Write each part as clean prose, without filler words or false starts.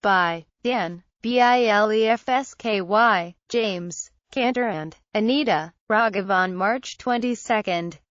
by Dan Bilefsky, James, KANTER and ANITA. RAGHAVAN, March 22,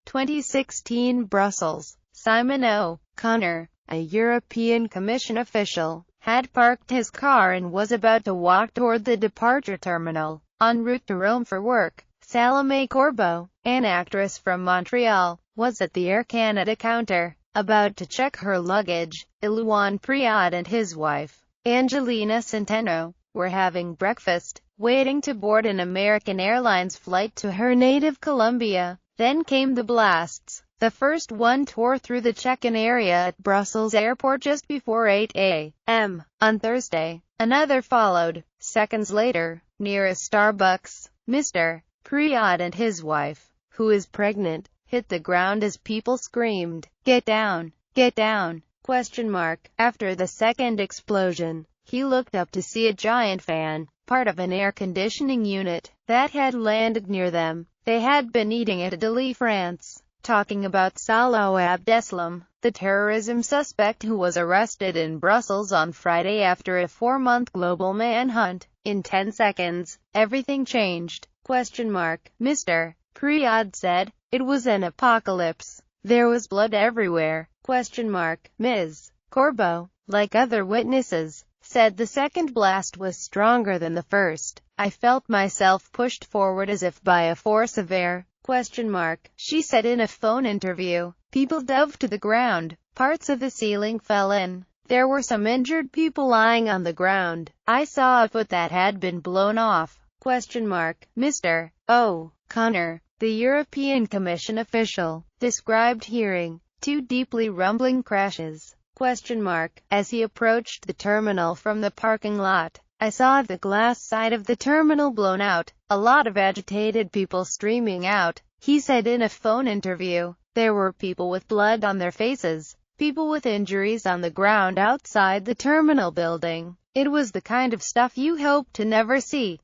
2016. Brussels. Simon O'Connor, a European Commission official, had parked his car and was about to walk toward the departure terminal, en route to Rome for work. Salomé Corbo, an actress from Montreal, was at the Air Canada counter, about to check her luggage. Elouan Preaud and his wife, Angelina Centeno, were having breakfast, waiting to board an American Airlines flight to her native Colombia. Then came the blasts. The first one tore through the check-in area at Brussels Airport just before 8 a.m. on Thursday. Another followed. Seconds later, near a Starbucks, Mr. Preaud and his wife, who is pregnant, hit the ground as people screamed, "Get down! Get down!" After the second explosion, he looked up to see a giant fan, part of an air conditioning unit, that had landed near them. They had been eating at Délifrance, talking about Salah Abdeslam, the terrorism suspect who was arrested in Brussels on Friday after a 4-month global manhunt. In 10 seconds, everything changed. Mr. Preaud said, "It was an apocalypse. There was blood everywhere." Ms. Corbo, like other witnesses, said the second blast was stronger than the first. "I felt myself pushed forward as if by a force of air." She said in a phone interview, "People dove to the ground. Parts of the ceiling fell in. There were some injured people lying on the ground. I saw a foot that had been blown off." Mr. O'Connor, the European Commission official, described hearing two deeply rumbling crashes. As he approached the terminal from the parking lot, "I saw the glass side of the terminal blown out, a lot of agitated people streaming out." He said in a phone interview, "There were people with blood on their faces, people with injuries on the ground outside the terminal building. It was the kind of stuff you hope to never see."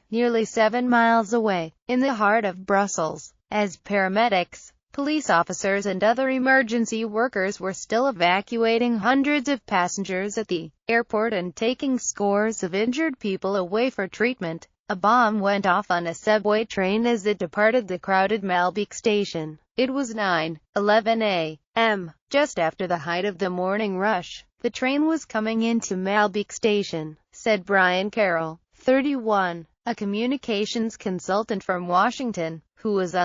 Nearly 7 miles away, in the heart of Brussels, as paramedics, police officers and other emergency workers were still evacuating hundreds of passengers at the airport and taking scores of injured people away for treatment, a bomb went off on a subway train as it departed the crowded Maelbeek station. It was 9:11 a.m., just after the height of the morning rush. The train was coming into Maelbeek station, said Brian Carroll, 31, a communications consultant from Washington, who was on